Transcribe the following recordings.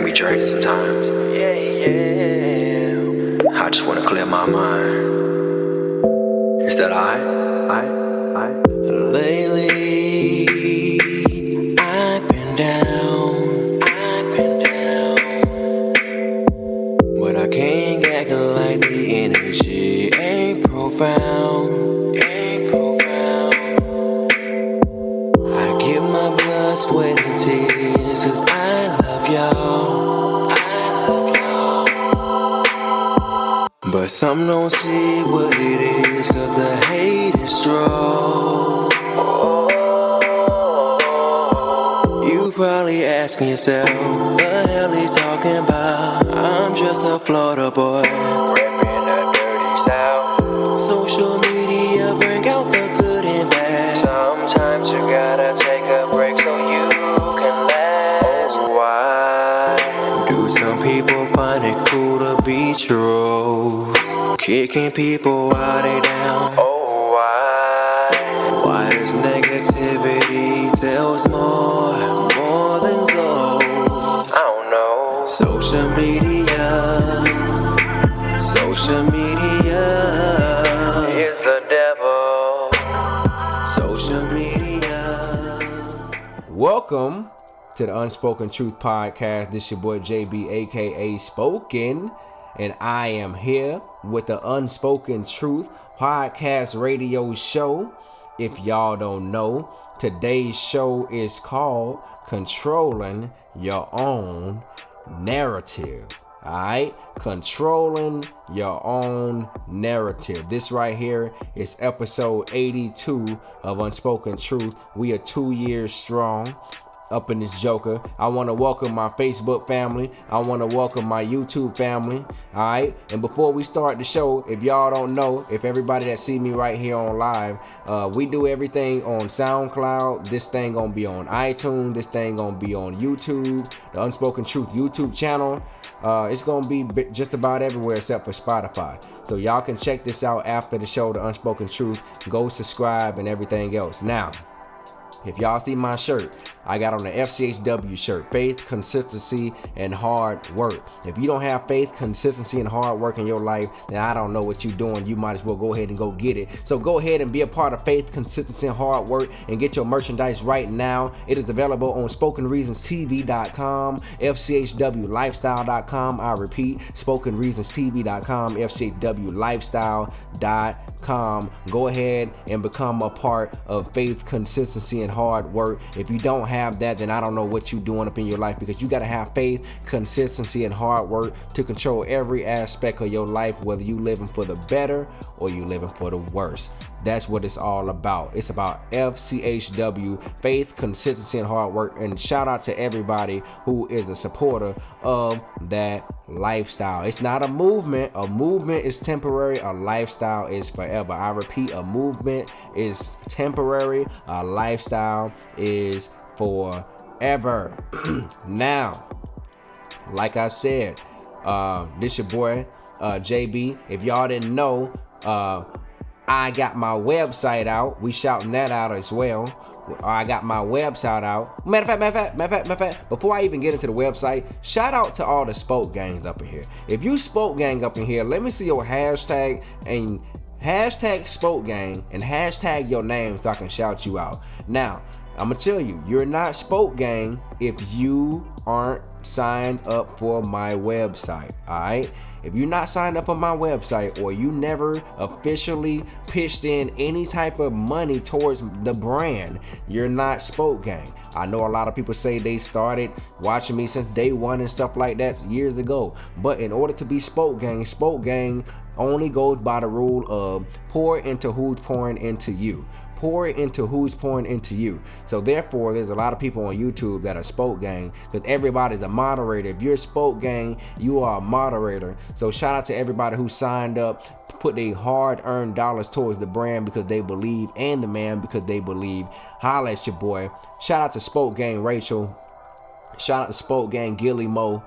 be draining sometimes. I just want to clear my mind. Is that alright? Lately, I've been down, but I can't act like the energy ain't profound. I give my blood, sweat, and tears, 'cause I love y'all. But some don't see what it is, 'cause the hate is strong. You probably asking yourself, the hell he talking about? I'm just a Florida boy, reppin' the dirty South. Social media bring out the good and bad. Sometimes you gotta take a break so you can last. Why do some people find it cool to be trolls, kicking people while they down? Oh, why does negativity tells more than gold? I don't know. Social media is the devil. Social media. Welcome to the Unspoken Truth Podcast. This your boy JB, aka Spoken, and I am here with the Unspoken Truth Podcast radio show. If y'all don't know, today's show is called Controlling Your Own Narrative. Alright, controlling your own narrative. This right here is episode 82 of Unspoken Truth. We are 2 years strong up in this joker. I want to welcome my Facebook family. I want to welcome my YouTube family. All right. And before we start the show, if y'all don't know, if everybody that see me right here on live, we do everything on SoundCloud. This thing gonna be on iTunes. This thing gonna be on YouTube, the Unspoken Truth YouTube channel. It's gonna be just about everywhere except for Spotify. So y'all can check this out after the show, the Unspoken Truth. Go subscribe and everything else. Now, if y'all see my shirt, I got on the FCHW shirt, faith, consistency, and hard work. If you don't have faith, consistency, and hard work in your life, then I don't know what you're doing. You might as well go ahead and go get it. So go ahead and be a part of faith, consistency, and hard work and get your merchandise right now. It is available on SpokenReasonsTV.com, FCHWLifestyle.com. I repeat, SpokenReasonsTV.com, FCHWLifestyle.com. Go ahead and become a part of faith, consistency, and hard work. If you don't have that, then I don't know what you're doing up in your life, because you got to have faith, consistency, and hard work to control every aspect of your life, whether you living for the better or you living for the worse. That's what it's all about. It's about FCHW, faith, consistency, and hard work. And shout out to everybody who is a supporter of that lifestyle. It's not a movement. A movement is temporary. A lifestyle is forever. I repeat, a movement is temporary. A lifestyle is forever. Now, like I said, this your boy JB. If y'all didn't know, I got my website out. We shouting that out as well. I got my website out. Matter of fact, before I even get into the website, shout out to all the Spoke gangs up in here. If you Spoke gang up in here, let me see your hashtag and hashtag Spoke gang and hashtag your name so I can shout you out. Now, I'm gonna tell you, you're not Spoke gang if you aren't signed up for my website. All right. If you're not signed up on my website, or you never officially pitched in any type of money towards the brand, you're not Spoke gang. I know a lot of people say they started watching me since day one and stuff like that years ago. But in order to be Spoke gang only goes by the rule of pour into who's pouring into you. Pour into who's pouring into you. So therefore, there's a lot of people on YouTube that are Spoke gang, because everybody's a moderator. If you're Spoke gang, you are a moderator. So shout out to everybody who signed up, put their hard-earned dollars towards the brand because they believe, and the man because they believe. Holla at your boy. Shout out to Spoke gang Rachel. Shout out to Spoke gang Gilly Mo.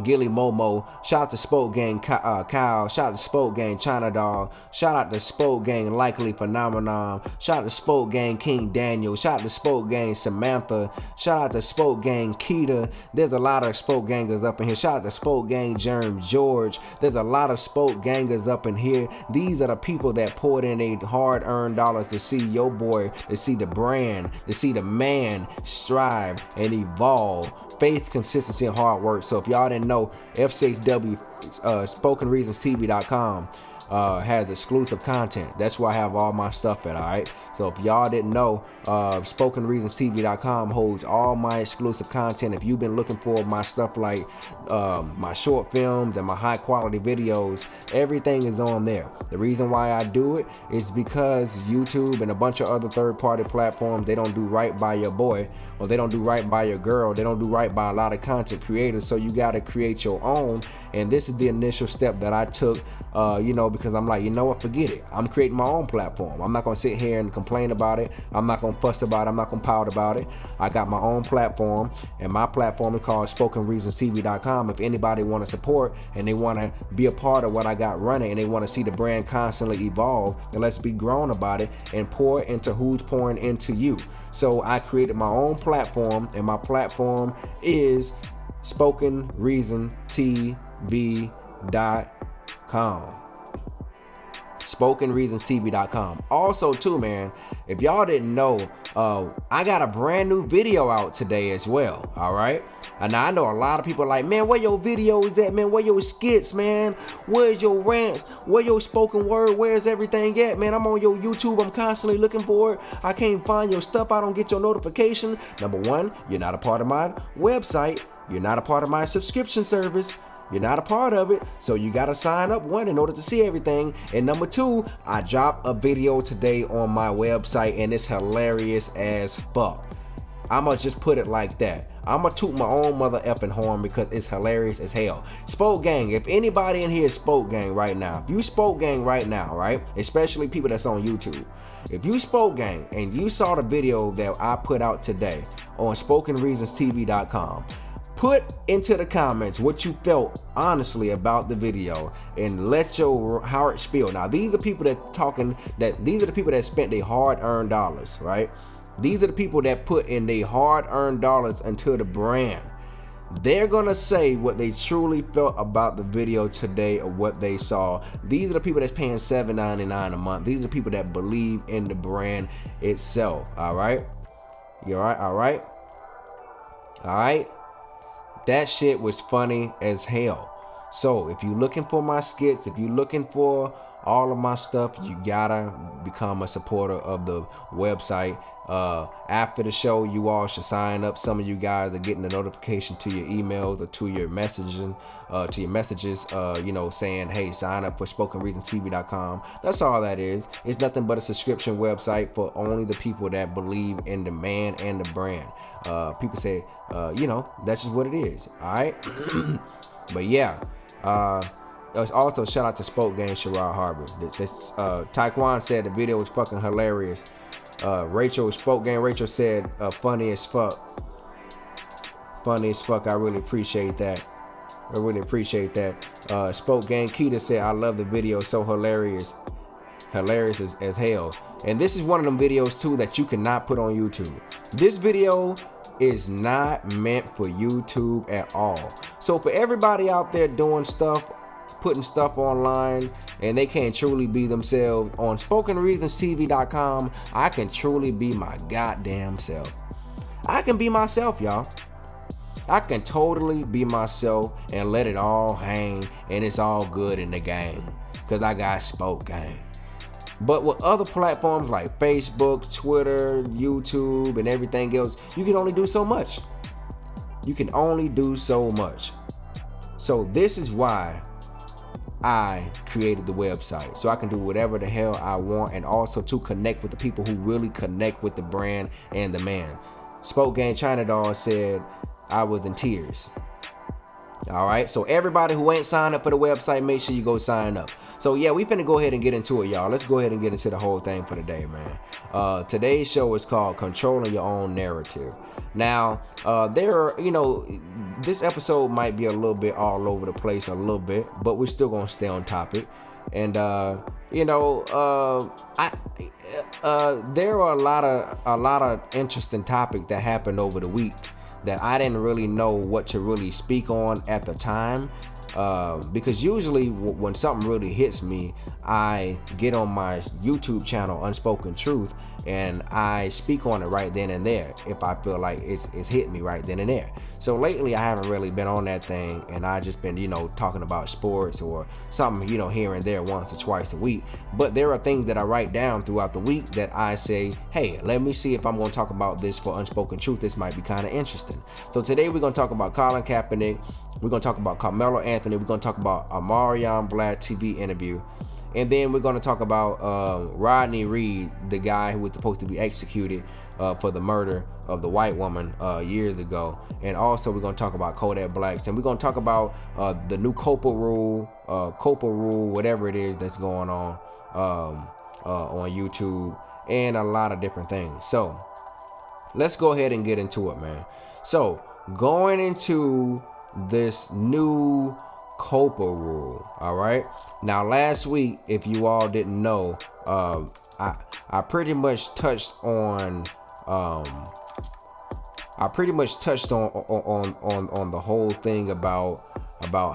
Gilly Momo. Shout out to Spoke Gang Kyle. Shout out to Spoke Gang China Dog. Shout out to Spoke Gang Likely Phenomenon. Shout out to Spoke Gang King Daniel. Shout out to Spoke Gang Samantha. Shout out to Spoke Gang Keita. There's a lot of Spoke Gangers up in here. Shout out to Spoke Gang Germ George. There's a lot of Spoke Gangers up in here. These are the people that poured in their hard-earned dollars to see your boy, to see the brand, to see the man strive and evolve. Faith, consistency, and hard work. So if y'all didn't know, F6W, SpokenReasonsTV.com has exclusive content. That's where I have all my stuff at, alright? So if y'all didn't know, SpokenReasonsTV.com holds all my exclusive content. If you've been looking for my stuff like my short films and my high quality videos, everything is on there. The reason why I do it is because YouTube and a bunch of other third-party platforms, they don't do right by your boy, or they don't do right by your girl. They don't do right by a lot of content creators. So you got to create your own. And this is the initial step that I took, because I'm like, you know what, forget it. I'm creating my own platform. I'm not going to sit here and complain about it. I'm not going to fuss about it. I'm not going to pout about it. I got my own platform, and my platform is called SpokenReasonsTV.com. If anybody want to support and they want to be a part of what I got running, and they want to see the brand constantly evolve, then let's be grown about it and pour into who's pouring into you. So I created my own platform, and my platform is SpokenReasonsTV.com. SpokenReasonsTV.com. Also too, man, if y'all didn't know, I got a brand new video out today as well. All right, and I know a lot of people are like, man, where your videos at, man? Where your skits, man? Where's your rants? Where your spoken word? Where's everything at, man? I'm on your YouTube. I'm constantly looking for it. I can't find your stuff. I don't get your notification. Number one, you're not a part of my website. You're not a part of my subscription service. You're not a part of it, so you gotta sign up, one, in order to see everything. And number two, I dropped a video today on my website, and it's hilarious as fuck. I'ma just put it like that. I'ma toot my own mother effing horn because it's hilarious as hell. Spoke Gang, if anybody in here is Spoke Gang right now, if you Spoke Gang right now, right, especially people that's on YouTube, if you Spoke Gang and you saw the video that I put out today on SpokenReasonsTV.com, put into the comments what you felt honestly about the video and let your heart spill. Now, these are people that talking, that these are the people that spent their hard-earned dollars, right? These are the people that put in their hard-earned dollars into the brand. They're gonna say what they truly felt about the video today or what they saw. These are the people that's paying $7.99 a month. These are the people that believe in the brand itself. All right, you all right? All right, all right. That shit was funny as hell. So if you're looking for my skits, if you're looking for all of my stuff, you gotta become a supporter of the website. After the show, you all should sign up. Some of you guys are getting a notification to your emails or to your messaging, saying, hey, sign up for SpokenReasonTV.com. That's all that is. It's nothing but a subscription website for only the people that believe in the man and the brand. People say, that's just what it is. All right. But yeah, also shout out to Spoke Gang Sherrod Harbor. Taekwon said the video was fucking hilarious. Spoke Gang Rachel said funny as fuck. Funny as fuck. I really appreciate that. Spoke Gang Keita said, I love the video, so hilarious as hell. And this is one of them videos too that you cannot put on YouTube. This video is not meant for YouTube at all. So for everybody out there doing stuff, putting stuff online, and they can't truly be themselves, on SpokenReasonsTV.com, I can truly be my goddamn self. I can be myself, y'all. I can totally be myself and let it all hang, and it's all good in the game, because I got Spoke Gang. But with other platforms like Facebook, Twitter, YouTube, and everything else, you can only do so much. So this is why I created the website, so I can do whatever the hell I want, and also to connect with the people who really connect with the brand and the man. Spoke Gang China Doll said, I was in tears. All right, so everybody who ain't signed up for the website, make sure you go sign up. So yeah, we finna go ahead and get into it, y'all. Let's go ahead and get into the whole thing for today, man. Today's show is called Controlling Your Own Narrative. Now, there are, this episode might be a little bit all over the place a little bit, but we're still gonna stay on topic. And there are a lot of interesting topics that happened over the week that I didn't really know what to really speak on at the time, because usually when something really hits me, I get on my YouTube channel, Unspoken Truth, and I speak on it right then and there if I feel like it's hit me right then and there. So lately I haven't really been on that thing, and I just been talking about sports or something here and there once or twice a week. But there are things that I write down throughout the week that I say, hey, let me see if I'm going to talk about this for Unspoken Truth. This might be kind of interesting. So today we're going to talk about Collin Kaepernick. We're going to talk about Carmelo Anthony. We're going to talk about Omarion VladTV interview. And then we're going to talk about Rodney Reed, the guy who was supposed to be executed for the murder of the white woman years ago. And also we're going to talk about Kodak Blacks. And we're going to talk about the new COPPA rule, whatever it is that's going on YouTube, and a lot of different things. So let's go ahead and get into it, man. So going into this new COPPA rule. All right. Now, last week, if you all didn't know, I pretty much touched on on the whole thing about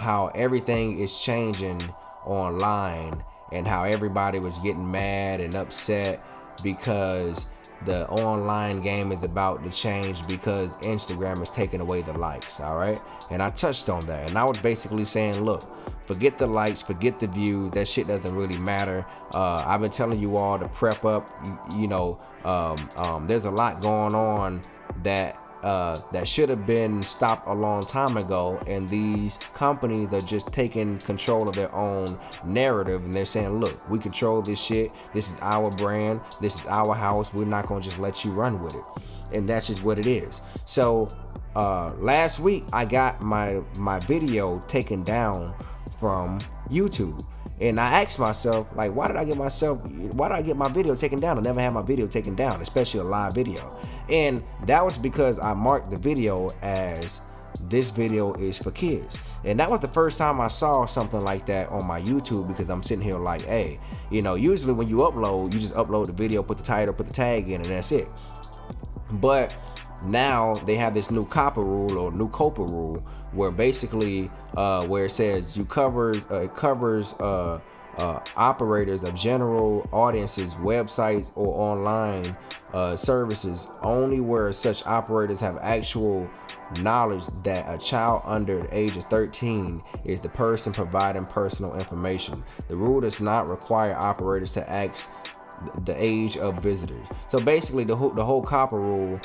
how everything is changing online and how everybody was getting mad and upset because the online game is about to change because Instagram is taking away the likes. All right. And I touched on that, and I was basically saying, look, forget the likes, forget the views. That shit doesn't really matter. I've been telling you all to prep up. There's a lot going on that should have been stopped a long time ago, and these companies are just taking control of their own narrative, and they're saying, look, we control this shit, this is our brand, this is our house, we're not going to just let you run with it. And that's just what it is. So last week I got my video taken down from YouTube. And I asked myself, like, why did I get my video taken down? I never had my video taken down, especially a live video. And that was because I marked the video as this video is for kids. And that was the first time I saw something like that on my YouTube, because I'm sitting here like, hey, usually when you upload, you just upload the video, put the title, put the tag in, and that's it. But now they have this new COPPA rule, or new COPPA rule, where basically where it says it covers operators of general audiences, websites, or online services only where such operators have actual knowledge that a child under the age of 13 is the person providing personal information. The rule does not require operators to ask the age of visitors. So basically the whole COPPA rule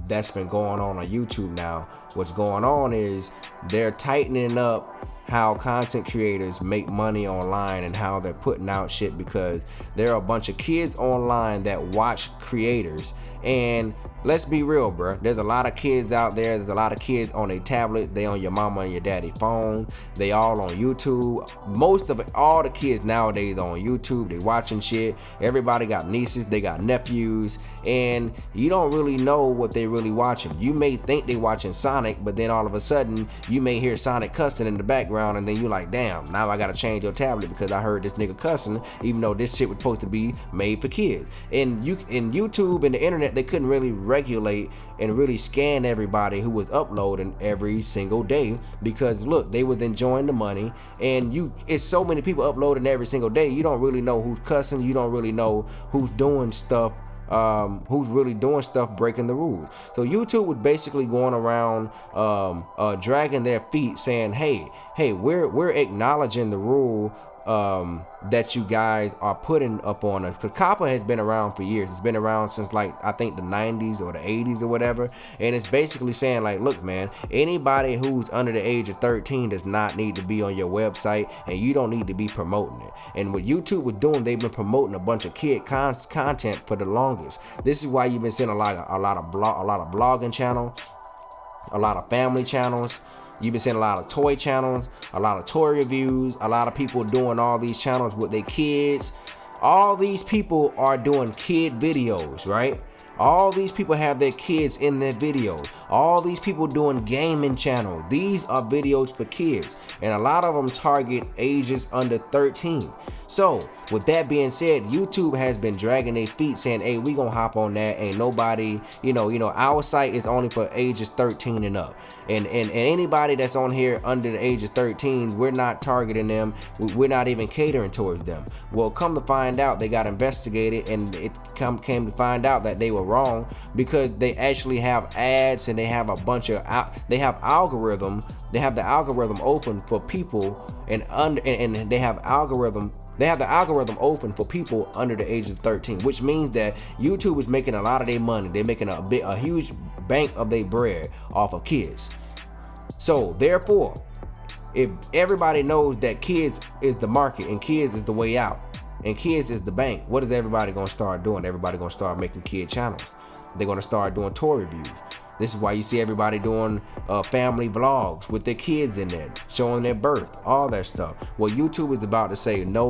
that's been going on YouTube now, what's going on is they're tightening up how content creators make money online and how they're putting out shit, because there are a bunch of kids online that watch creators. And let's be real, bro, there's a lot of kids out there, there's a lot of kids on a tablet, they on your mama and your daddy phone, they all on YouTube. Most of it, all the kids nowadays on YouTube, they watching shit. Everybody got nieces, they got nephews, and you don't really know what they really watching. You may think they watching Sonic, but then all of a sudden you may hear Sonic cussing in the background, and then you like, damn, now I gotta change your tablet because I heard this nigga cussing, even though this shit was supposed to be made for kids. And in YouTube and the internet, they couldn't really regulate and really scan everybody who was uploading every single day, because look, they was enjoying the money, and it's so many people uploading every single day, you don't really know who's cussing, you don't really know who's doing stuff, who's really doing stuff breaking the rules. So YouTube was basically going around dragging their feet, saying, hey, we're acknowledging the rule that you guys are putting up on us, because COPPA has been around for years. It's been around since, like, I think the 90s or the 80s or whatever, and it's basically saying, like, look, man, anybody who's under the age of 13 does not need to be on your website, and you don't need to be promoting it. And what YouTube was doing, they've been promoting a bunch of kid content for the longest. This is why you've been seeing a lot of blogging channels, a lot of family channels, You've been seeing a lot of toy channels, a lot of toy reviews, a lot of people doing all these channels with their kids. All these people are doing kid videos, right? All these people have their kids in their videos. All these people doing gaming channels. These are videos for kids, and a lot of them target ages under 13. So with that being said, YouTube has been dragging their feet saying, hey, we gonna hop on that. Ain't nobody, our site is only for ages 13 and up. And anybody that's on here under the age of 13, we're not targeting them. We're not even catering towards them. Well, come to find out, they got investigated, and it came to find out that they were wrong, because they actually have ads, and they have a bunch of they have the algorithm open for people, and they have the algorithm open for people under the age of 13, which means that YouTube is making a lot of their money. They're making a huge bank of their bread off of kids. So therefore, if everybody knows that kids is the market and kids is the way out and kids is the bank, what is everybody gonna start doing? Everybody gonna start making kid channels. They're gonna start doing toy reviews. This is why you see everybody doing family vlogs with their kids in there, showing their birth, all that stuff. Well, YouTube is about to say, no,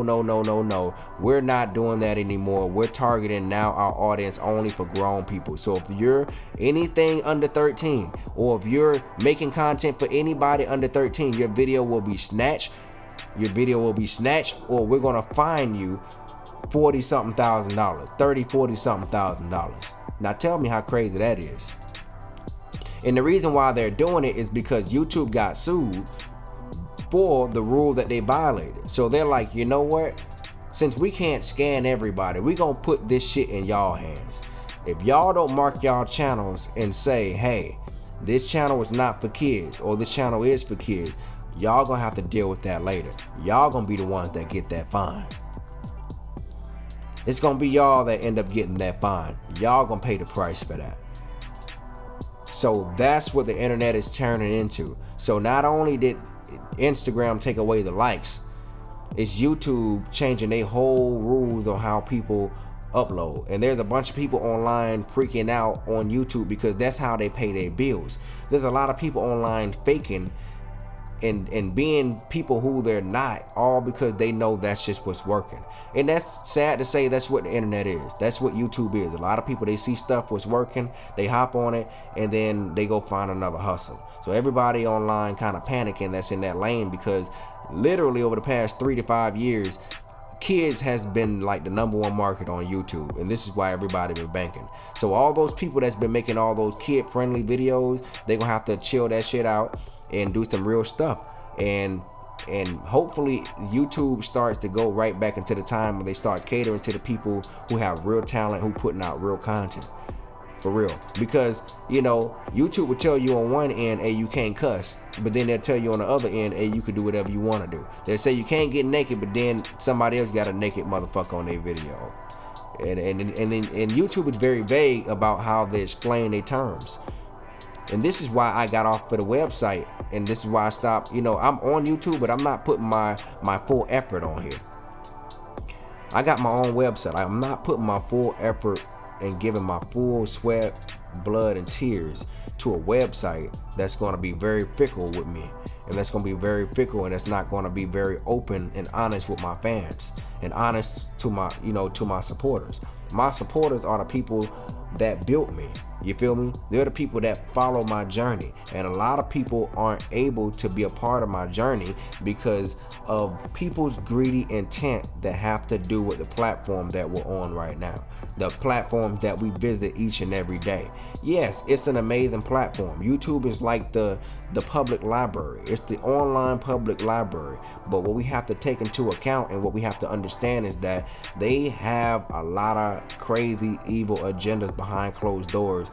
we're not doing that anymore. We're targeting now our audience only for grown people. So if you're anything under 13, or if you're making content for anybody under 13, your video will be snatched. Or we're gonna fine you $40-something thousand, $30-40-something thousand. Now tell me how crazy that is. And the reason why they're doing it is because YouTube got sued for the rule that they violated. So they're like, you know what? Since we can't scan everybody, we gonna put this shit in y'all hands. If y'all don't mark y'all channels and say, hey, this channel is not for kids, or this channel is for kids, y'all gonna have to deal with that later. Y'all gonna be the ones that get that fine. It's gonna be y'all that end up getting that fine. Y'all gonna pay the price for that. So that's what the internet is turning into. So not only did Instagram take away the likes, it's YouTube changing their whole rules on how people upload. And there's a bunch of people online freaking out on YouTube because that's how they pay their bills. There's a lot of people online faking and being people who they're not, all because they know that's just what's working. And that's sad to say, that's what the internet is. That's what YouTube is. A lot of people, they see stuff what's working, they hop on it, and then they go find another hustle. So everybody online kind of panicking that's in that lane, because literally over the past 3 to 5 years, kids has been like the #1 market on YouTube, and this is why everybody been banking. So all those people that's been making all those kid friendly videos, they gonna have to chill that shit out and do some real stuff, and hopefully YouTube starts to go right back into the time when they start catering to the people who have real talent, who putting out real content for real. Because YouTube will tell you on one end, hey, you can't cuss, but then they'll tell you on the other end, hey, you can do whatever you want to do. They'll say you can't get naked, but then somebody else got a naked motherfucker on their video. And YouTube is very vague about how they explain their terms. And this is why I got off of the website, and this is why I stopped. I'm on YouTube, but I'm not putting my full effort on here. I got my own website. I'm not putting my full effort and giving my full sweat, blood, and tears to a website that's going to be very fickle with me, and that's going to be very fickle, and that's not going to be very open and honest with my fans, and honest to my supporters. My supporters are the people that built me. You feel me? They're the people that follow my journey, and a lot of people aren't able to be a part of my journey because of people's greedy intent that have to do with the platform that we're on right now, the platform that we visit each and every day. Yes, it's an amazing platform. YouTube is like the public library. It's the online public library. But what we have to take into account and what we have to understand is that they have a lot of crazy, evil agendas behind closed doors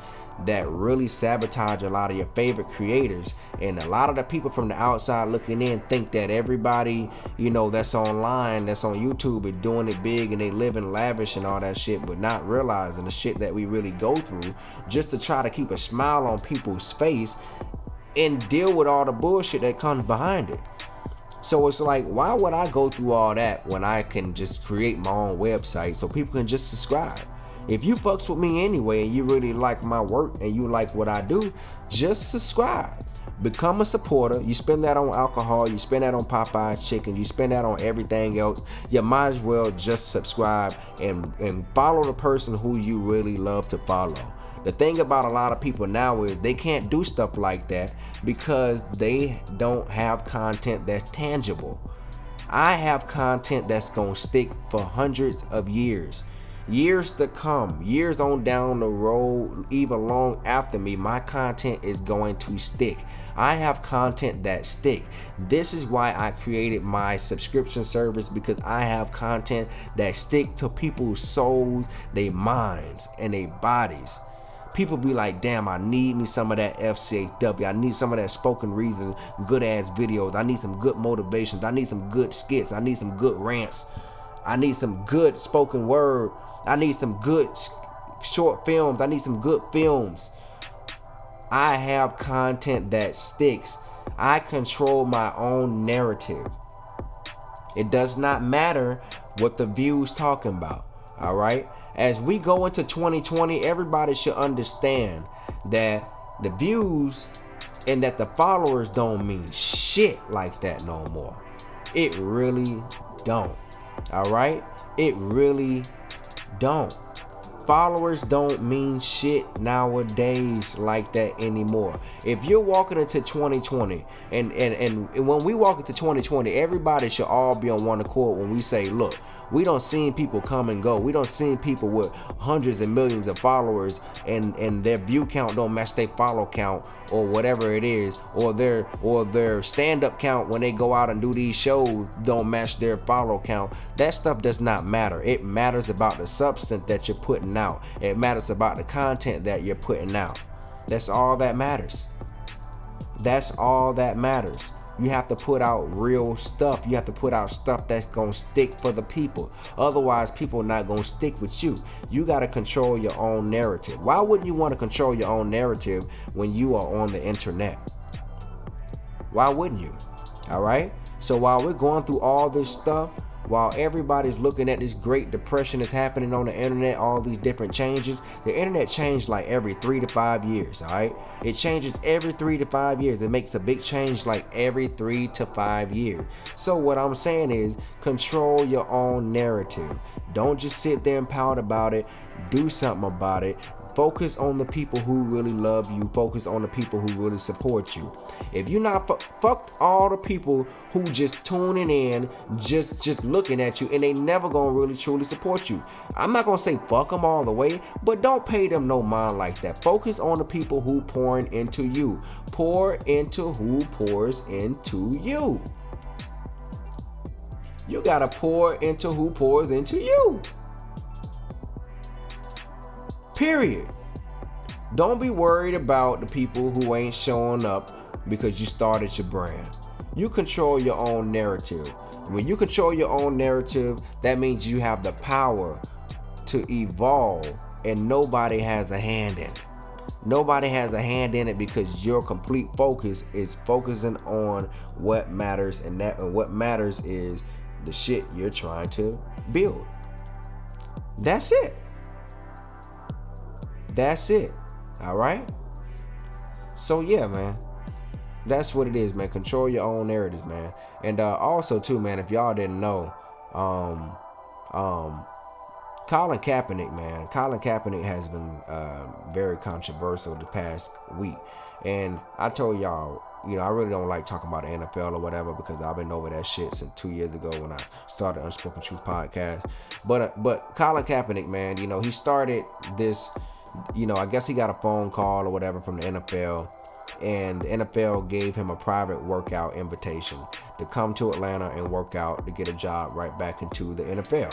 that really sabotage a lot of your favorite creators. And a lot of the people from the outside looking in think that everybody that's online, that's on YouTube, is doing it big and they living lavish and all that shit, but not realizing the shit that we really go through just to try to keep a smile on people's face and deal with all the bullshit that comes behind it. So it's like, why would I go through all that when I can just create my own website so people can just subscribe? If you fucks with me anyway and you really like my work and you like what I do, just subscribe. Become a supporter. You spend that on alcohol, you spend that on Popeye's chicken, you spend that on everything else. You might as well just subscribe and follow the person who you really love to follow. The thing about a lot of people now is they can't do stuff like that because they don't have content that's tangible. I have content that's gonna stick for hundreds of years. Years to come, years on down the road, even long after me, my content is going to stick. I have content that stick. This is why I created my subscription service, because I have content that stick to people's souls, their minds, and their bodies. People be like, damn, I need me some of that FCHW. I need some of that spoken reason, good ass videos. I need some good motivations. I need some good skits. I need some good rants. I need some good spoken word. I need some good short films. I need some good films. I have content that sticks. I control my own narrative. It does not matter what the views talking about. All right. As we go into 2020, everybody should understand that the views and that the followers don't mean shit like that no more. It really don't. All right. It really don't. Followers don't mean shit nowadays like that anymore. If you're walking into 2020 and when we walk into 2020, everybody should all be on one accord when we say, look, we don't see people come and go. We don't see people with hundreds and millions of followers and their view count don't match their follow count or whatever it is, or their stand-up count when they go out and do these shows don't match their follow count. That stuff does not matter. It matters about the substance that you're putting out. It matters about the content that you're putting out. That's all that matters. That's all that matters. You have to put out real stuff. You have to put out stuff that's gonna stick for the people. Otherwise, people are not gonna stick with you. You gotta control your own narrative. Why wouldn't you want to control your own narrative when you are on the internet? Why wouldn't you? All right. So while we're going through all this stuff, while everybody's looking at this great depression that's happening on the internet, all these different changes, the internet changed like every 3 to 5 years, all right? It changes every 3 to 5 years. It makes a big change like every 3 to 5 years. So what I'm saying is control your own narrative. Don't just sit there and pout about it. Do something about it. Focus on the people who really love you. Focus on the people who really support you. If you're not, fuck all the people who just tuning in, just looking at you, and they never gonna really truly support you. I'm not gonna say fuck them all the way, but don't pay them no mind like that. Focus on the people who pouring into you. Pour into who pours into you. You gotta pour into who pours into you. Period. Don't be worried about the people who ain't showing up because you started your brand. You control your own narrative. When you control your own narrative, that means you have the power to evolve, and nobody has a hand in it. Nobody has a hand in it because your complete focus is focusing on what matters, and what matters is the shit you're trying to build. That's it. That's it. All right. So yeah, man, that's what it is, man. Control your own narrative, man. And also too, man, if y'all didn't know, Collin Kaepernick, man. Collin Kaepernick has been very controversial the past week, and I told y'all, you know, I really don't like talking about the NFL or whatever because I've been over that shit since 2 years ago when I started Unspoken Truth podcast. But Collin Kaepernick, man, you know, he started this. You know, I guess he got a phone call or whatever from the NFL, and the NFL gave him a private workout invitation to come to Atlanta and work out to get a job right back into the NFL.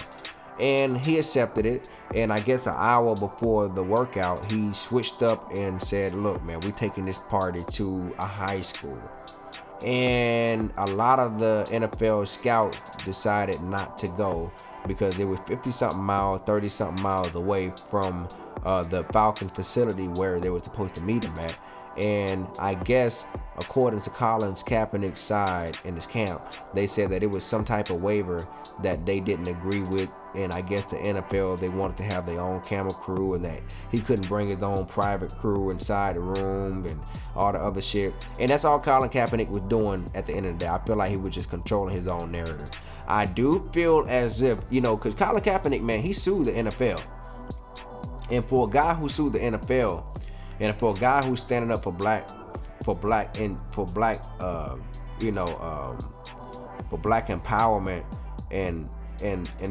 And he accepted it, and I guess an hour before the workout, he switched up and said, look, man, we're taking this party to a high school. And a lot of the NFL scouts decided not to go because they were 50-something miles, 30-something miles away from the Falcon facility where they were supposed to meet him at. And I guess according to Collin Kaepernick's side in his camp, they said that it was some type of waiver that they didn't agree with. And I guess the NFL, they wanted to have their own camera crew, and that he couldn't bring his own private crew inside the room and all the other shit. And that's all Collin Kaepernick was doing at the end of the day. I feel like he was just controlling his own narrative. I do feel as if, because Collin Kaepernick, man, he sued the NFL. And for a guy who sued the NFL, and for a guy who's standing up for black empowerment and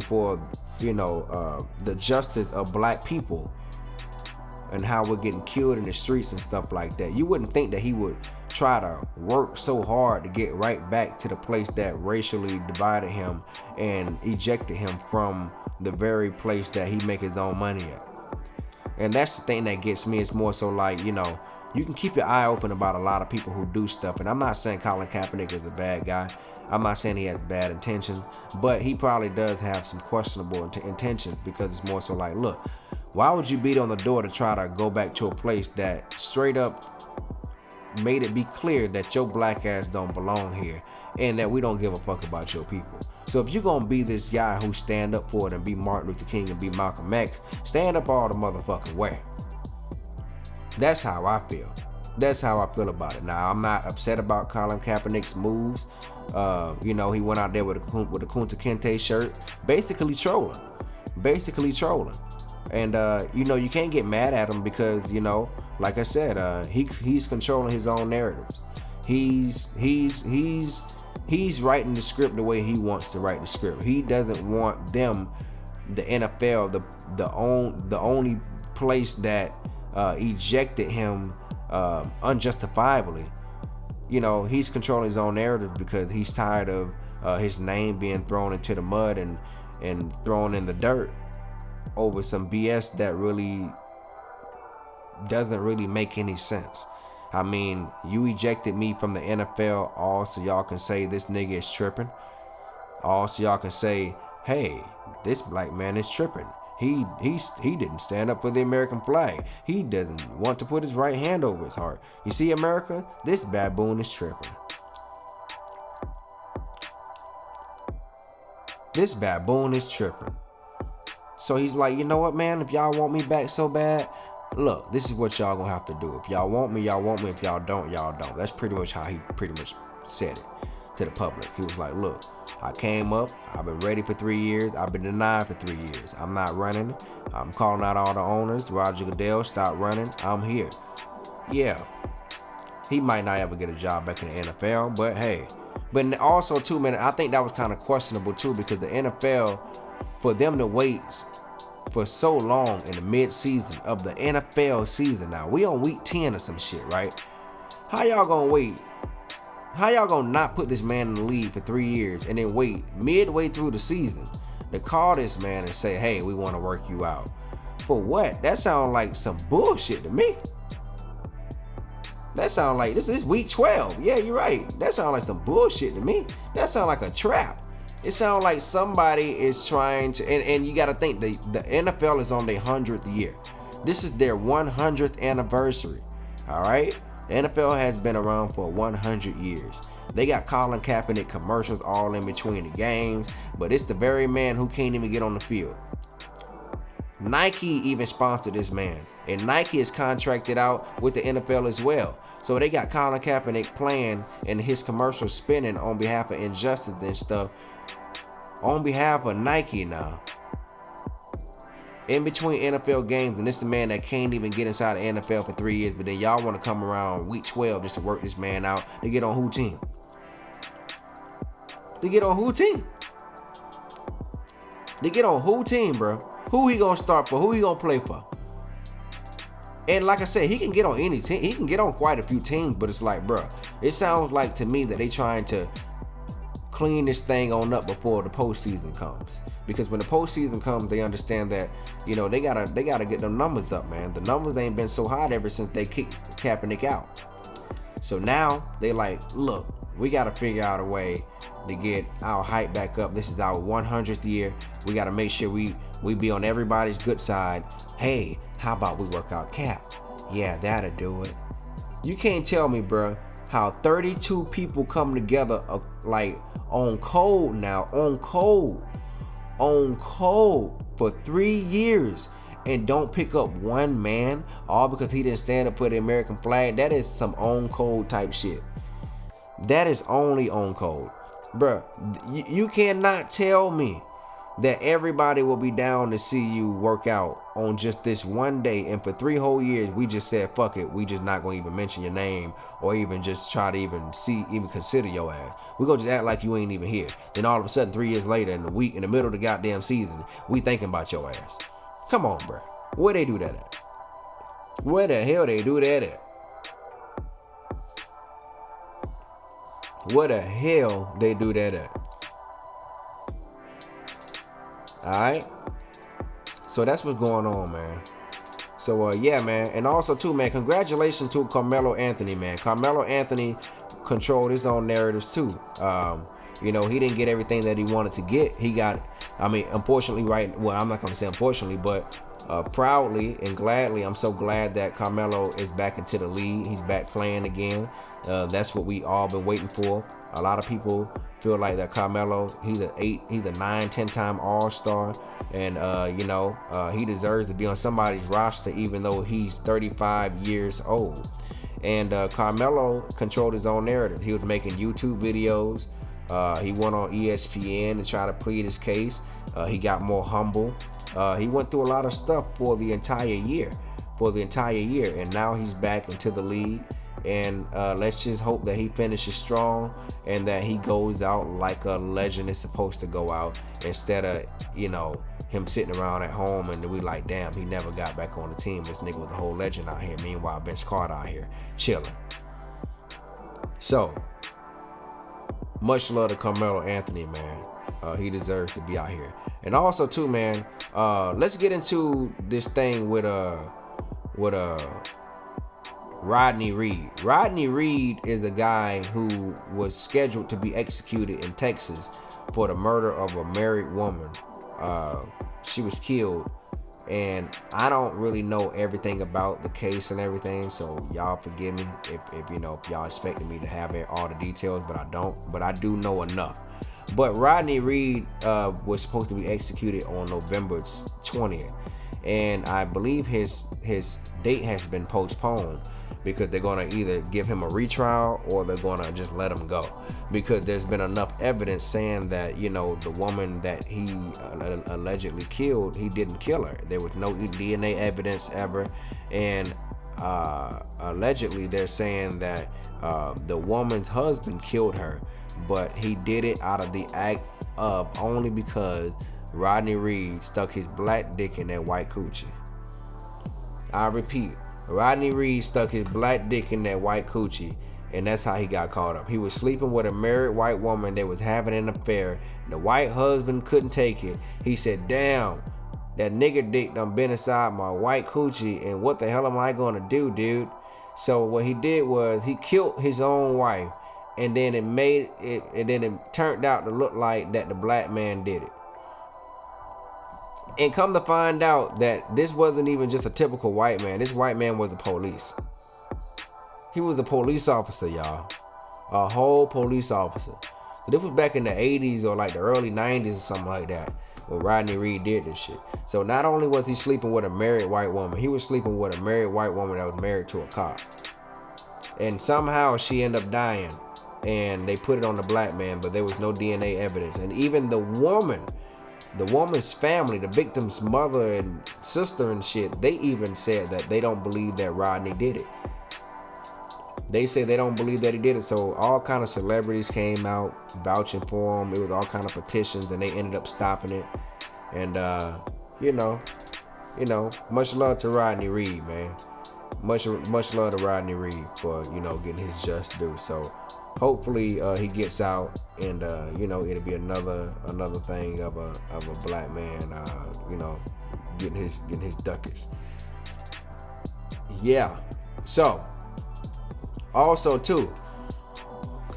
for the justice of black people and how we're getting killed in the streets and stuff like that, you wouldn't think that he would try to work so hard to get right back to the place that racially divided him and ejected him from the very place that he make his own money at. And that's the thing that gets me. It's more so like, you can keep your eye open about a lot of people who do stuff. And I'm not saying Collin Kaepernick is a bad guy. I'm not saying he has bad intentions, but he probably does have some questionable intentions, because it's more so like, look, why would you beat on the door to try to go back to a place that straight up made it be clear that your black ass don't belong here and that we don't give a fuck about your people? So if you're gonna be this guy who stand up for it and be Martin Luther King and be Malcolm X, stand up all the motherfucking way. That's how I feel. That's how I feel about it. Now, I'm not upset about Collin Kaepernick's moves. He went out there with a Kunta Kinte shirt, basically trolling. And you can't get mad at him because, like I said, he's controlling his own narratives. He's writing the script the way he wants to write the script. He doesn't want them, the NFL, the only place that ejected him unjustifiably. He's controlling his own narrative because he's tired of his name being thrown into the mud and thrown in the dirt over some BS that really doesn't really make any sense. I mean, you ejected me from the NFL all so y'all can say this nigga is tripping. All so y'all can say, hey, this black man is tripping. He didn't stand up for the American flag. He doesn't want to put his right hand over his heart. You see, America, this baboon is tripping. This baboon is tripping. So he's like, you know what, man? If y'all want me back so bad, look, this is what y'all gonna have to do. If y'all want me, y'all want me. If y'all don't, y'all don't. That's pretty much how he pretty much said it to the public. He was like, look, I came up, I've been ready for 3 years, I've been denied for 3 years. I'm not running. I'm calling out all the owners. Roger Goodell, stop running. I'm here. Yeah, he might not ever get a job back in the NFL, but hey. But also too, man, I think that was kind of questionable too, because the NFL, for them to wait for so long in the mid-season of the NFL season, now we on week 10 or some shit, right? How y'all gonna wait? How y'all gonna not put this man in the league for 3 years and then wait midway through the season to call this man and say, hey, we want to work you out? For what? That sounds like some bullshit to me. That sounds like this is week 12. Yeah, you're right. That sounds like some bullshit to me. That sounds like a trap. It sounds like somebody is trying to, and you got to think the NFL is on their 100th year. This is their 100th anniversary. All right. The NFL has been around for 100 years. They got Colin Kaepernick commercials all in between the games, but it's the very man who can't even get on the field. Nike even sponsored this man, and Nike is contracted out with the NFL as well. So they got Colin Kaepernick playing and his commercials spinning on behalf of injustice and stuff on behalf of Nike now. In between NFL games, and this is the man that can't even get inside the NFL for 3 years, but then y'all want to come around week 12 just to work this man out to get on who team? To get on who team? To get on who team, bro? Who he gonna start for? Who he gonna play for? And like I said, he can get on any team. He can get on quite a few teams, but it's like, bro, it sounds like to me that they trying to clean this thing on up before the postseason comes. Because when the postseason comes, they understand that, you know, they gotta get them numbers up, man. The numbers ain't been so hot ever since they kicked Kaepernick out. So now they like, look, we gotta figure out a way to get our hype back up. This is our 100th year. We gotta make sure we be on everybody's good side. Hey, how about we work out Cap? Yeah, that'll do it. You can't tell me, bro, how 32 people come together like on code now, on code for 3 years and don't pick up one man, all because he didn't stand up for the American flag. That is some on code type shit. That is only on code. Bruh, you cannot tell me that everybody will be down to see you work out on just this one day, and for 3 whole years we just said fuck it, we just not gonna even mention your name or even just try to even consider your ass. We gonna just act like you ain't even here. Then all of a sudden 3 years later, in the middle of the goddamn season, we thinking about your ass. Come on, bro. Where they do that at? Where the hell they do that at? Where the hell they do that at? Alright? So that's what's going on, man. So yeah, man. And also too, man, congratulations to Carmelo Anthony, man. Carmelo Anthony controlled his own narratives too. You know, he didn't get everything that he wanted to get. He got, I mean, unfortunately, right, well, I'm not gonna say unfortunately, but proudly and gladly, I'm so glad that Carmelo is back into the league. He's back playing again. That's what we all been waiting for. A lot of people feel like that Carmelo, he's a 9, 10-time All-Star, and you know, he deserves to be on somebody's roster even though he's 35 years old. And Carmelo controlled his own narrative. He was making YouTube videos. He went on ESPN to try to plead his case. He got more humble. He went through a lot of stuff for the entire year, and now he's back into the league. And let's just hope that he finishes strong and that he goes out like a legend is supposed to go out, instead of, you know, him sitting around at home and we like, damn, he never got back on the team. This nigga was a whole legend out here. Meanwhile, Vince Carter out here chilling. So much love to Carmelo Anthony, man. He deserves to be out here. And also too, man, let's get into this thing with Rodney Reed. Rodney Reed is a guy who was scheduled to be executed in Texas for the murder of a married woman. She was killed, and I don't really know everything about the case and everything, so y'all forgive me if you know, if y'all expected me to have all the details, but I don't. But I do know enough. But Rodney Reed was supposed to be executed on November 20th, and I believe his date has been postponed because they're going to either give him a retrial or they're going to just let him go, because there's been enough evidence saying that, you know, the woman that he allegedly killed, he didn't kill her. There was no DNA evidence ever, and allegedly they're saying that the woman's husband killed her, but he did it out of the act of only because Rodney Reed stuck his black dick in that white coochie. I repeat, Rodney Reed stuck his black dick in that white coochie, and that's how he got caught up. He was sleeping with a married white woman that was having an affair. The white husband couldn't take it. He said, damn, that nigger dick done been inside my white coochie, and what the hell am I gonna do, dude? So what he did was he killed his own wife, and then it turned out to look like that the black man did it. And come to find out that this wasn't even just a typical white man. This white man was the police. He was a police officer, y'all. A whole police officer. This was back in the 80s or like the early 90s or something like that, when Rodney Reed did this shit. So not only was he sleeping with a married white woman, he was sleeping with a married white woman that was married to a cop. And somehow she ended up dying, and they put it on the black man, but there was no DNA evidence. And even the woman's family, the victim's mother and sister and shit, they even said that they don't believe that Rodney did it. They said they don't believe that he did it. So all kind of celebrities came out vouching for him. It was all kind of petitions, and they ended up stopping it. And you know, much love to Rodney Reed, man. Much love to Rodney Reed for, you know, getting his just due. So hopefully he gets out, and you know, it'll be another thing of a black man, you know, getting his ducats. Yeah. So also too,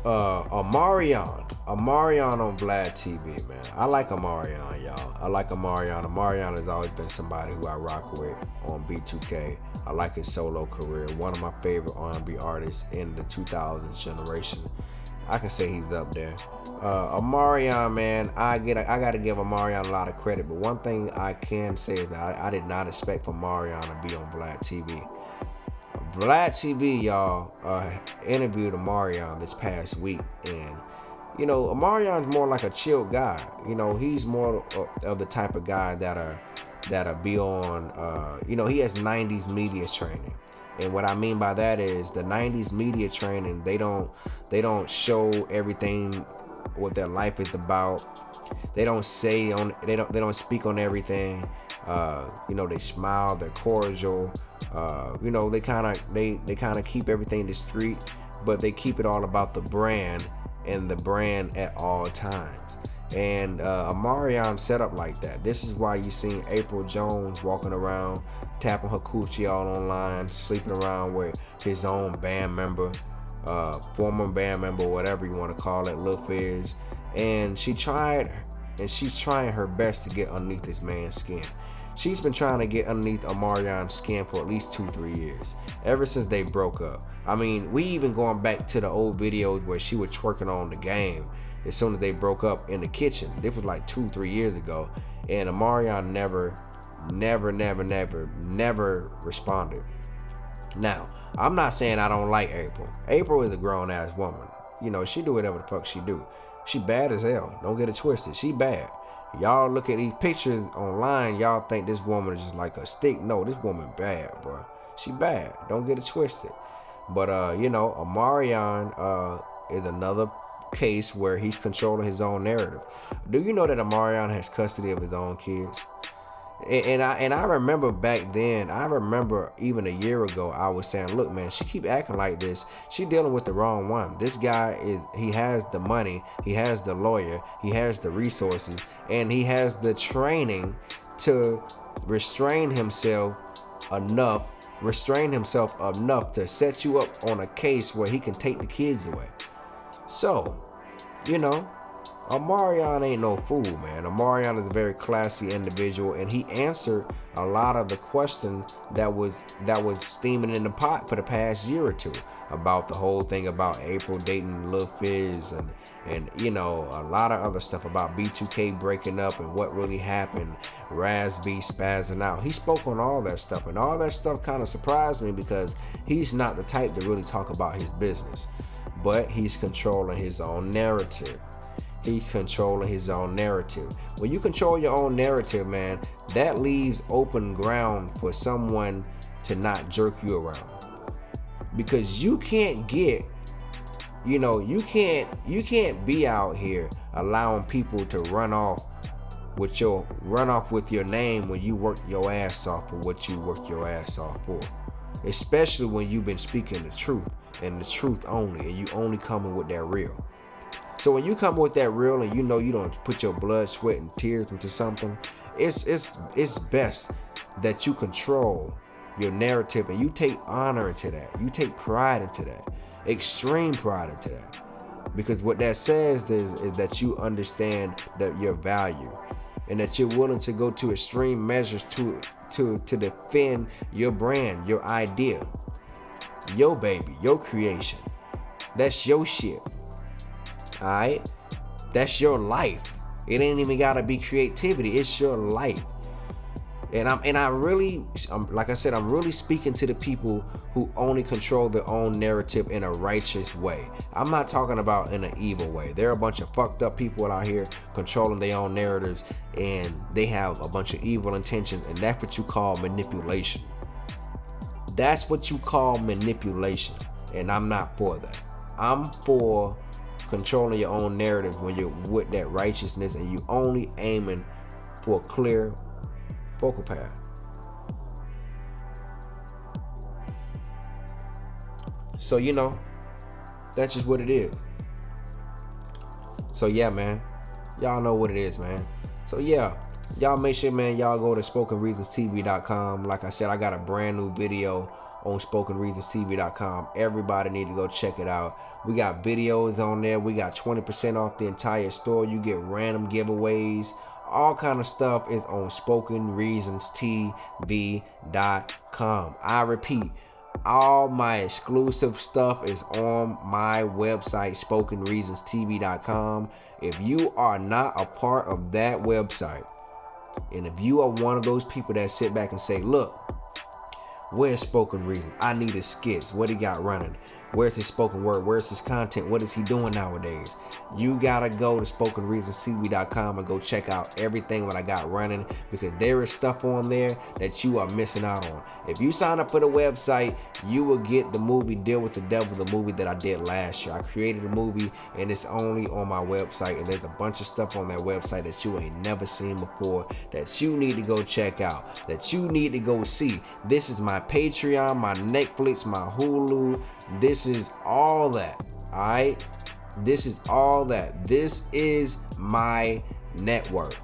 Omarion on VladTV, man. I like Omarion, y'all. I like Omarion. Omarion has always been somebody who I rock with on B2K. I like his solo career. One of my favorite R&B artists in the 2000s generation. I can say he's up there. Omarion, man, I gotta give Omarion a lot of credit, but one thing I can say is that I did not expect for Omarion to be on VladTV. VladTV, y'all, interviewed Omarion this past week, and you know, Omarion's more like a chill guy. You know, he's more of the type of guy that'll be on. You know, he has 90s media training, and what I mean by that is the 90s media training. They don't show everything what their life is about. They don't say on. They don't speak on everything. You know, they smile. They're cordial. You know, they kind of keep everything discreet, but they keep it all about the brand and the brand at all times. And Omarion set up like that. This is why you seen April Jones walking around, tapping her coochie all online, sleeping around with his own band member, former band member, whatever you want to call it, Lil Fizz. And she's trying her best to get underneath this man's skin. She's been trying to get underneath Omarion's skin for at least 2-3 years, ever since they broke up. I mean, we even going back to the old videos where she was twerking on the game as soon as they broke up in the kitchen. This was like 2-3 years ago, and Omarion never responded. Now, I'm not saying I don't like April. April is a grown-ass woman. You know, she do whatever the fuck she do. She bad as hell. Don't get it twisted. She bad. Y'all look at these pictures online, y'all think this woman is just like a stick. No, this woman bad, bro. She bad. Don't get it twisted. But you know, Omarion is another case where he's controlling his own narrative. Do you know that Omarion has custody of his own kids? And I remember back then, I remember even a year ago, I was saying, look, man, she keep acting like this. She dealing with the wrong one. This guy he has the money, he has the lawyer, he has the resources, and he has the training to restrain himself enough to set you up on a case where he can take the kids away. So, you know, Omarion ain't no fool, man. Omarion is a very classy individual, and he answered a lot of the questions that was steaming in the pot for the past year or two about the whole thing about April dating Lil Fizz and you know, a lot of other stuff about B2K breaking up and what really happened, Raz B spazzing out. He spoke on all that stuff, and all that stuff kind of surprised me because he's not the type to really talk about his business, but he's controlling his own narrative. He's controlling his own narrative. When you control your own narrative, man, that leaves open ground for someone to not jerk you around. Because you can't get, you know, you can't be out here allowing people to run off with your name when you work your ass off for what you work your ass off for. Especially when you've been speaking the truth and the truth only, and you only coming with that real. So when you come with that real and you know you don't put your blood, sweat, and tears into something, it's best that you control your narrative and you take honor into that. You take pride into that. Extreme pride into that. Because what that says is that you understand that your value and that you're willing to go to extreme measures to defend your brand, your idea, your baby, your creation. That's your shit. Alright, that's your life. It ain't even gotta be creativity. It's your life. And I'm really speaking to the people who only control their own narrative in a righteous way. I'm not talking about in an evil way. There are a bunch of fucked up people out here controlling their own narratives, and they have a bunch of evil intentions, and that's what you call manipulation. That's what you call manipulation, and I'm not for that. I'm for controlling your own narrative when you're with that righteousness and you only aiming for a clear focal path. So, you know, that's just what it is. So yeah, man, y'all know what it is, man. So yeah, y'all make sure, man, y'all go to SpokenReasonsTV.com. Like I said, I got a brand new video on SpokenReasonsTV.com. Everybody need to go check it out. We got videos on there. We got 20% off the entire store. You get random giveaways. All kind of stuff is on SpokenReasonsTV.com. I repeat, all my exclusive stuff is on my website, SpokenReasonsTV.com. If you are not a part of that website, and if you are one of those people that sit back and say, look, where's Spoken Reason? I need his skits. What he got running? Where's his spoken word? Where's his content? What is he doing nowadays? You gotta go to SpokenReasonsTV.com and go check out everything what I got running, because there is stuff on there that you are missing out on. If you sign up for the website, you will get the movie Deal with the Devil, the movie that I did last year. I created a movie and it's only on my website, and there's a bunch of stuff on that website that you ain't never seen before that you need to go check out, that you need to go see. This is my Patreon, my Netflix, my Hulu. This is all that. All right, this is all that. This is my network.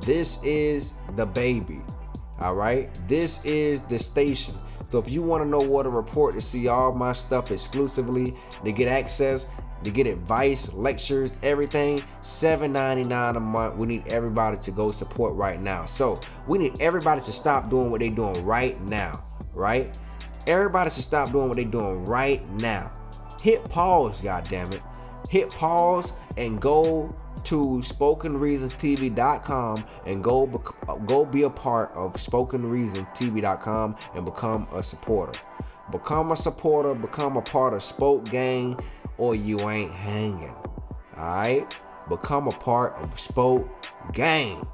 This is the baby. All right, this is the station. So if you want to know what to report, to see all my stuff exclusively, to get access, to get advice, lectures, everything, $7.99 a month. We need everybody to go support right now. So we need everybody to stop doing what they're doing right now. Right? Everybody should stop doing what they're doing right now. Hit pause, goddammit. Hit pause and go to SpokenReasonsTV.com and go be a part of SpokenReasonsTV.com and become a supporter. Become a supporter, become a part of Spoke Gang, or you ain't hanging. Alright? Become a part of Spoke Gang.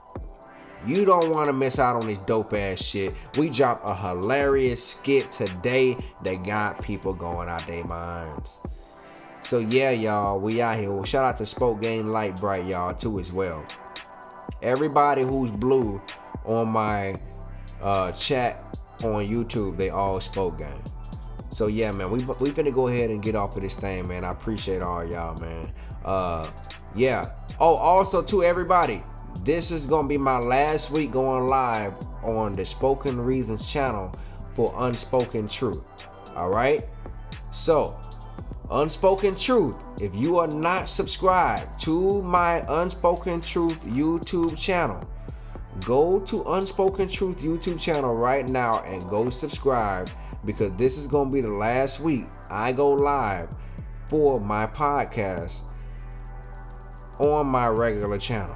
You don't want to miss out on this dope ass shit. We dropped a hilarious skit today that got people going out their minds. So yeah, y'all, we out here. Well, shout out to Spoke Gang Light Bright, y'all, too, as well. Everybody who's blue on my chat on YouTube, they all Spoke Gang. So yeah, man, we finna go ahead and get off of this thing, man. I appreciate all y'all, man. Yeah. Oh, also to everybody, this is gonna be my last week going live on the Spoken Reasons channel for Unspoken Truth. All right. So, Unspoken Truth, if you are not subscribed to my Unspoken Truth YouTube channel, go to Unspoken Truth YouTube channel right now and go subscribe, because this is gonna be the last week I go live for my podcast on my regular channel.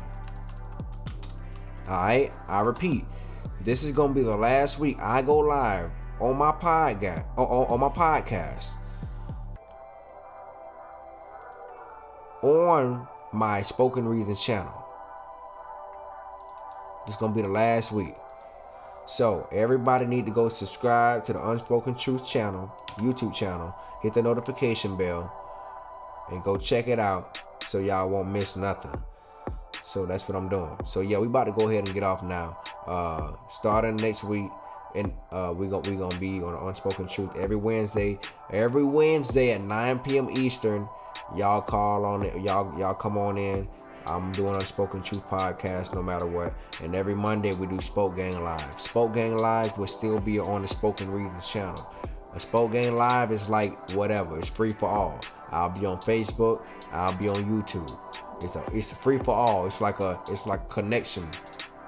Alright, I repeat, this is gonna be the last week I go live on my podcast, on my Spoken Reasons channel. This is gonna be the last week. So everybody need to go subscribe to the Unspoken Truth channel, YouTube channel, hit the notification bell, and go check it out so y'all won't miss nothing. So that's what I'm doing. So yeah, we about to go ahead and get off now. Starting next week, and we gonna be on Unspoken Truth every Wednesday at 9 p.m. Eastern. Y'all call on it. Y'all come on in. I'm doing Unspoken Truth podcast no matter what. And every Monday we do Spoke Gang Live. Spoke Gang Live will still be on the Spoken Reasons channel. A Spoke Gang Live is like whatever. It's free for all. I'll be on Facebook. I'll be on YouTube. It's free for all. It's like a connection.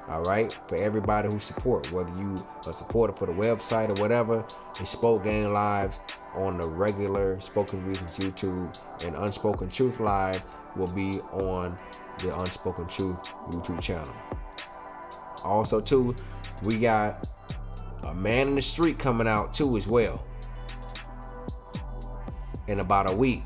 All right, for everybody who support, whether you a supporter for the website or whatever. It's Spoke Gang Lives on the regular Spoken Reasons YouTube, and Unspoken Truth Live will be on the Unspoken Truth YouTube channel. Also too, we got a Man in the Street coming out too as well in about a week.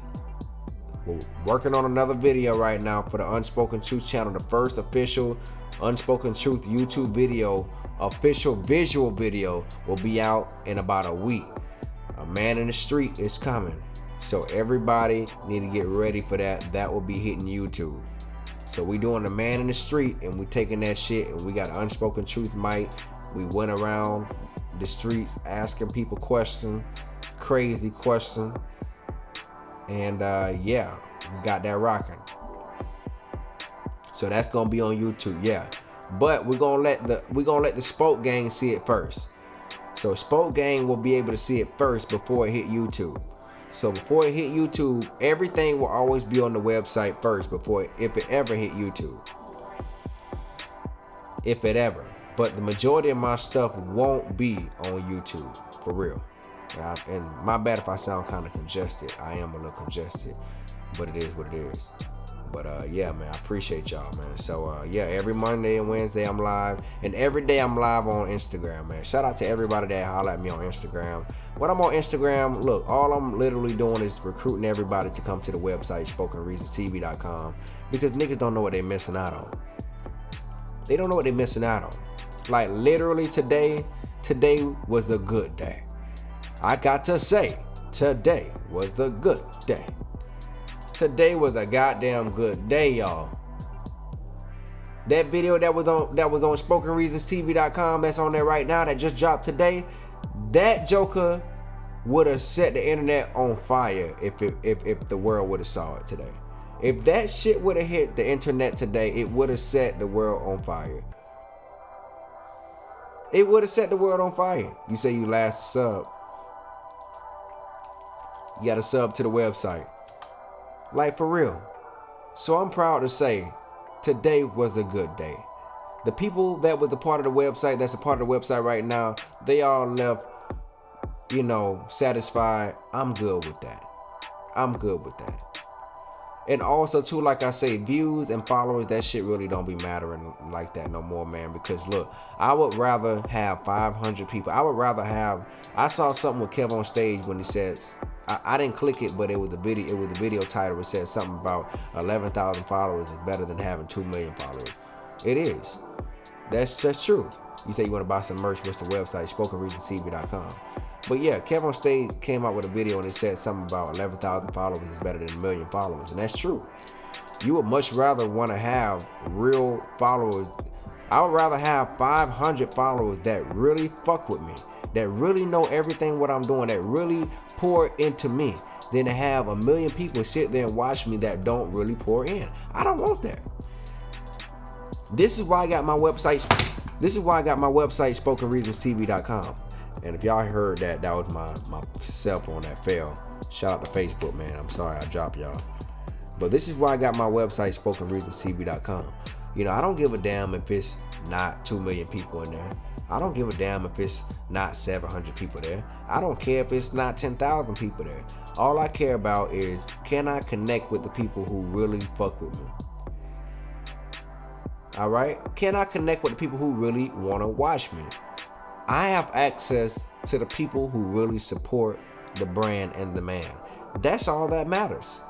We're working on another video right now for the Unspoken Truth channel. The first official Unspoken Truth YouTube video, official visual video, will be out in about a week. A Man in the Street is coming. So everybody need to get ready for that. That will be hitting YouTube. So we doing the Man in the Street, and we taking that shit, and we got Unspoken Truth mic. We went around the streets asking people questions, crazy questions. And yeah, we got that rocking. So that's gonna be on YouTube, yeah. But we're gonna let the Spoke Gang see it first. So Spoke Gang will be able to see it first before it hit YouTube. So before it hit YouTube, everything will always be on the website first before if it ever hit YouTube. If it ever. But the majority of my stuff won't be on YouTube, for real. And my bad if I sound kind of congested. I am a little congested, but it is what it is. But yeah, man, I appreciate y'all, man. So yeah, every Monday and Wednesday I'm live, and every day I'm live on Instagram, man. Shout out to everybody that holler at me on Instagram. When I'm on Instagram, look, all I'm literally doing is recruiting everybody to come to the website, SpokenReasonsTV.com, because niggas don't know what they're missing out on. They don't know what they're missing out on. Like literally today was a good day. I got to say, today was a good day. Today was a goddamn good day, y'all. That video that was on SpokenReasonsTV.com, that's on there right now, that just dropped today, that joker would have set the internet on fire if the world would have saw it today. If that shit would have hit the internet today, it would have set the world on fire. It would have set the world on fire. You say you last sub. You got to sub to the website. Like for real. So I'm proud to say today was a good day. The people that was a part of the website, that's a part of the website right now, they all left, you know, satisfied. I'm good with that. I'm good with that. And also too, like I say, views and followers, that shit really don't be mattering like that no more, man. Because look, I would rather have 500 people. I saw something with Kev on stage when he says, I didn't click it, but it was the video title. It said something about 11,000 followers is better than having 2 million followers. It is. That's true. You say you want to buy some merch, what's the website? SpokenReasonsTV.com. But yeah, Kev on stage came out with a video and it said something about 11,000 followers is better than 1 million followers. And that's true. You would much rather want to have real followers. I would rather have 500 followers that really fuck with me, that really know everything what I'm doing, that really pour into me, than to have 1 million people sit there and watch me that don't really pour in. I don't want that. This is why I got my website. SpokenReasonsTV.com. And if y'all heard that, that was my cell phone that fell. Shout out to Facebook, man. I'm sorry I dropped y'all. But this is why I got my website, SpokenReasonsTV.com. You know, I don't give a damn if it's not 2 million people in there. I don't give a damn if it's not 700 people there. I don't care if it's not 10,000 people there. All I care about is, can I connect with the people who really fuck with me? All right? Can I connect with the people who really want to watch me? I have access to the people who really support the brand and the man. That's all that matters.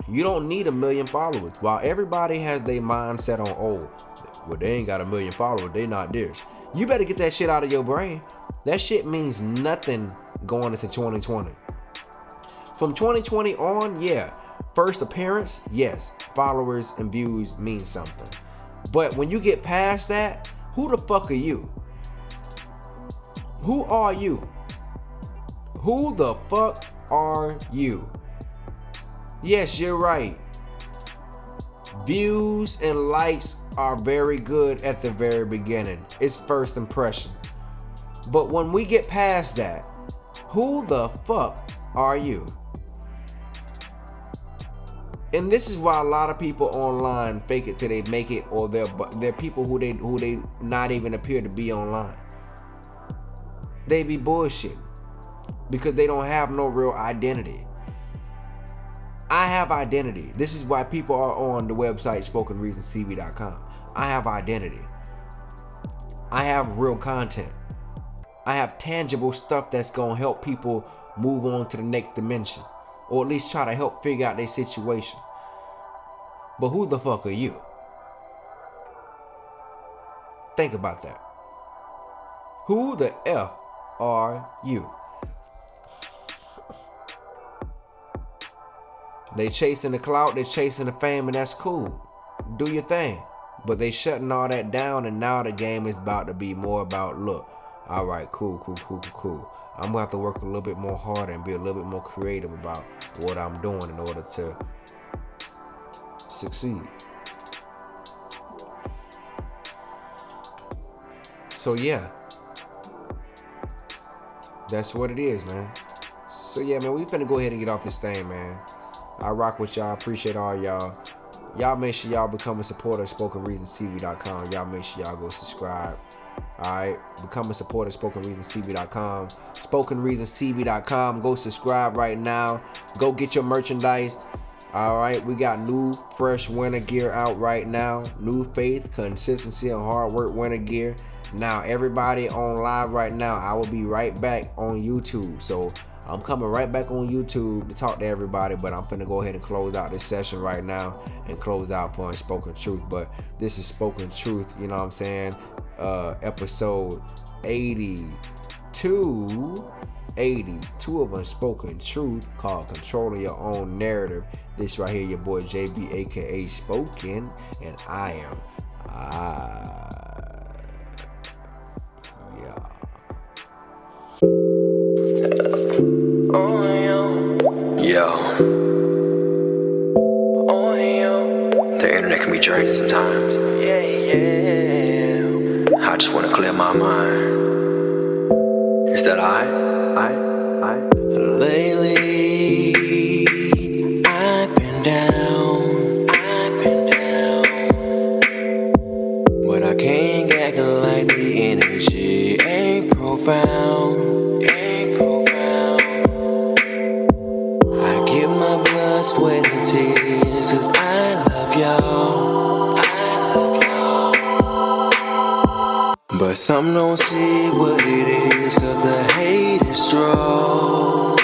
You don't need 1 million followers. While everybody has their mindset on, oh, well, they ain't got 1 million followers, they not this. You better get that shit out of your brain. That shit means nothing going into 2020. From 2020 on, yeah. First appearance, yes. Followers and views mean something. But when you get past that, who the fuck are you? Who are you? Who the fuck are you? Yes, you're right. Views and likes are very good at the very beginning. It's first impression. But when we get past that, who the fuck are you? And this is why a lot of people online fake it till they make it, or they're people who they not even appear to be online. They be bullshit because they don't have no real identity. I have identity. This is why people are on the website SpokenReasonsTV.com. I have identity. I have real content. I have tangible stuff that's gonna help people move on to the next dimension, or at least try to help figure out their situation. But who the fuck are you? Think about that. Who the F are you? They chasing the clout, they chasing the fame, and that's cool. Do your thing. But they shutting all that down, and now the game is about to be more about, look, all right, cool. I'm gonna have to work a little bit more harder and be a little bit more creative about what I'm doing in order to succeed. So yeah, that's what it is, man. So yeah, man, we finna go ahead and get off this thing, man. I rock with y'all. Appreciate all y'all. Y'all make sure y'all become a supporter of SpokenReasonsTV.com. Y'all make sure y'all go subscribe. Alright, become a supporter of SpokenReasonsTV.com. SpokenReasonsTV.com. Go subscribe right now. Go get your merchandise. Alright, we got new, fresh winter gear out right now. New faith, consistency, and hard work winter gear. Now, everybody on live right now, I will be right back on YouTube. So, I'm coming right back on YouTube to talk to everybody, but I'm finna go ahead and close out this session right now and close out for Unspoken Truth. But this is Spoken Truth, you know what I'm saying? Episode 82 of Unspoken Truth, called Controlling Your Own Narrative. This right here, your boy JB, aka Spoken, and I am Yo. The internet can be draining sometimes. I just wanna clear my mind. Is that I? Lately, I've been down, but I can't act like the energy ain't profound. I give my blood, sweat, and tears, 'cause I love y'all. But some don't see what it is, 'cause the hate is strong.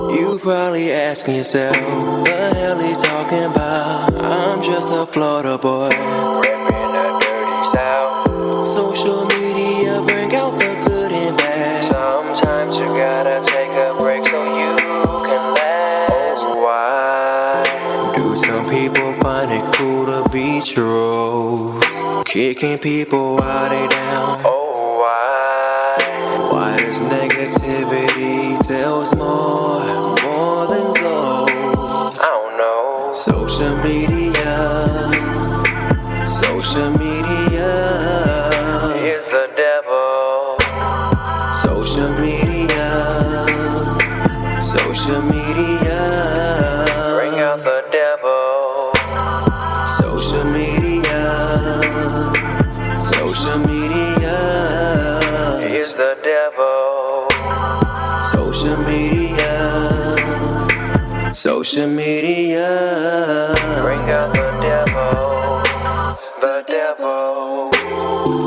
You probably asking yourself, what the hell he talking about? I'm just a Florida boy, reppin' that dirty South. Social media bring out the good and bad. Sometimes you gotta take a break so you can last. Why do some people find it cool to be trolls, kicking people while they down? Oh, why does negativity tells more than gold? I don't know. Social media is the devil. Social media bring out the devil. Social media is the devil. Social media bring out the devil.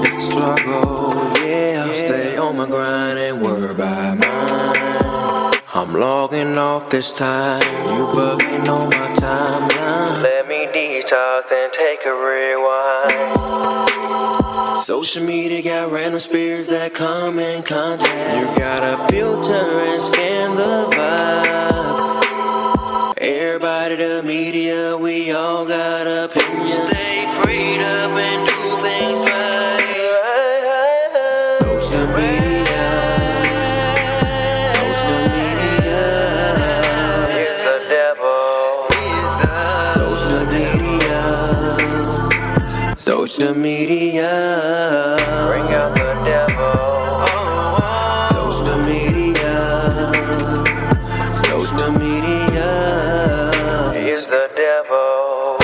It's a struggle, yeah. Stay on my grind and worry about mine. I'm logging off this time, you bugging on my timeline. Let me detox and take a rewind. Social media got random spirits that come in contact. You gotta filter and scan the vibes. Everybody, the media, we all got opinions. Stay prayed up and do things right. Social media is the devil. Social media bring out the devil. Social media is the devil.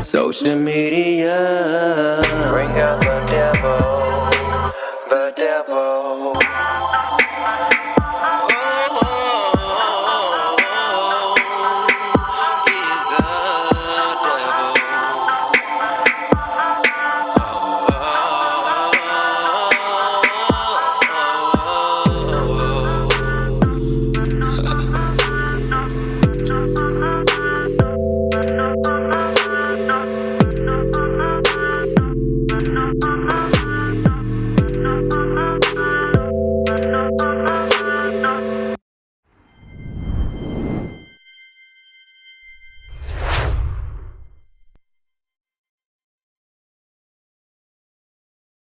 Social media bring out the devil.